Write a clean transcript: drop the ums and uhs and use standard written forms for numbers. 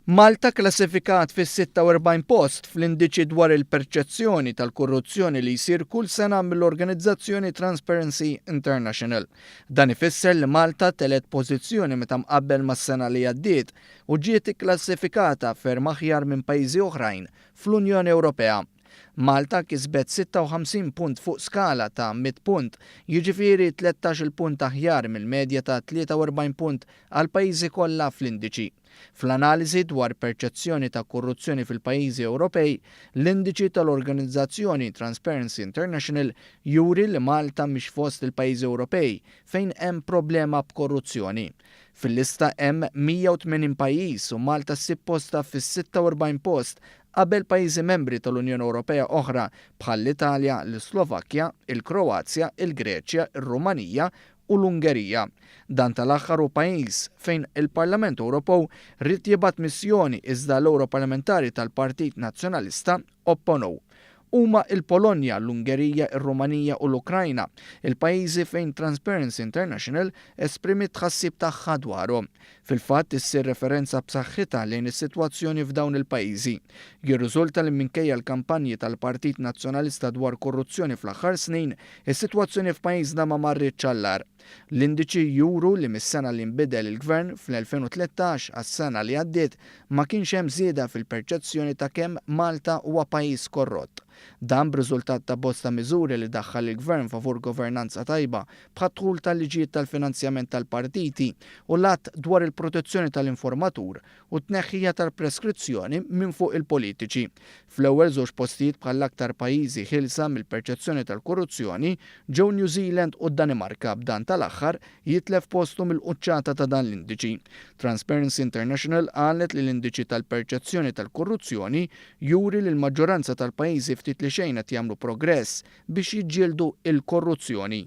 Malta klassifikat fis-46 post fl-indiċi dwar il-perċezzjoni tal-korruzzjoni li jsir kull sena mill-organizzazzjoni Transparency International. Dan ifisser li Malta telet pożizzjoni meta mqabbel mas-sena li għaddiet u ġiet ikklassifikata ferm aħjar minn pajjiżi oħrajn fl-Unjoni Ewropea. Malta kisbet 56 punt fuq skala ta' 100 punt, jiġifieri 13 punt aħjar mill-medja ta' 43 punt għal pajjiżi kollha fl-indiċi. Fl-analiżi dwar perċezzjoni ta' korruzzjoni fil-pajjiżi Ewropej, l-indiċi tal-organizzazzjoni Transparency International juri li Malta mhix fost il-pajjiżi Ewropej fejn hemm problema b'korruzzjoni. Fil-lista hemm 180 pajjiż u Malta ssib posta fis-46 post qabel pajjiżi membri tal-Unjoni Ewropea oħra bħal l-Italja, l-Slovakkja, il-Kroazja, il-Greċja, ir-Rumanija u l-Ungerija. Dan tal-aħħar hu pajjiż fejn il-Parlament Ewropew rid jibgħat missjoni iżda l-Ewroparlamentari tal-Partit Nazzjonalista opponew. Huma il-Polonja, l-Ungerija, ir-Rumanija u l-Ukrajna, il-pajjiżi fejn Transparency International esprimit tħassib tagħha dwarhom. Fil-fatt issir referenza b'saħħitha lejn is-sitwazzjoni f'dawn il-pajjiżi. Jirriżulta li minkejja l-kampanji tal-Partit Nazzjonalista dwar korruzzjoni fl-aħħar snin, is-sitwazzjoni f'pajjiżna ma marritx allar. L-indiċi juru li mis-sena li nbidel il-Gvern fl-2013 għas-sena li għaddiet ma kienx hemm żieda fil-perċezzjoni ta' kemm Malta huwa pajjiż korrott. Dan b'riżultat ta' bosta miżuri li daħħal il-Gvern favur governanza tajba bħat-tħul tal-liġijiet tal-finanzjament tal-partiti u l-att dwar il-protezzjoni tal-informatur u t-tneħħija tal-preskrizzjoni minn fuq il-politiċi. Fl-ewwel żewġ postijiet bħall-aktar pajjiżi ħilsa mill-perċezzjoni tal-korruzzjoni ġew New Zealand u d-Danimarka b'dan tal-aħħar jitlef postu mill-quċċata ta' dan l-indiċi. Transparency International qalet li l-indiċi tal-perċezzjoni tal-korruzzjoni juri li l-maġġoranza tal-pajjiżi ftit li xejn qed jagħmlu progress biex jiġġieldu il-korruzzjoni.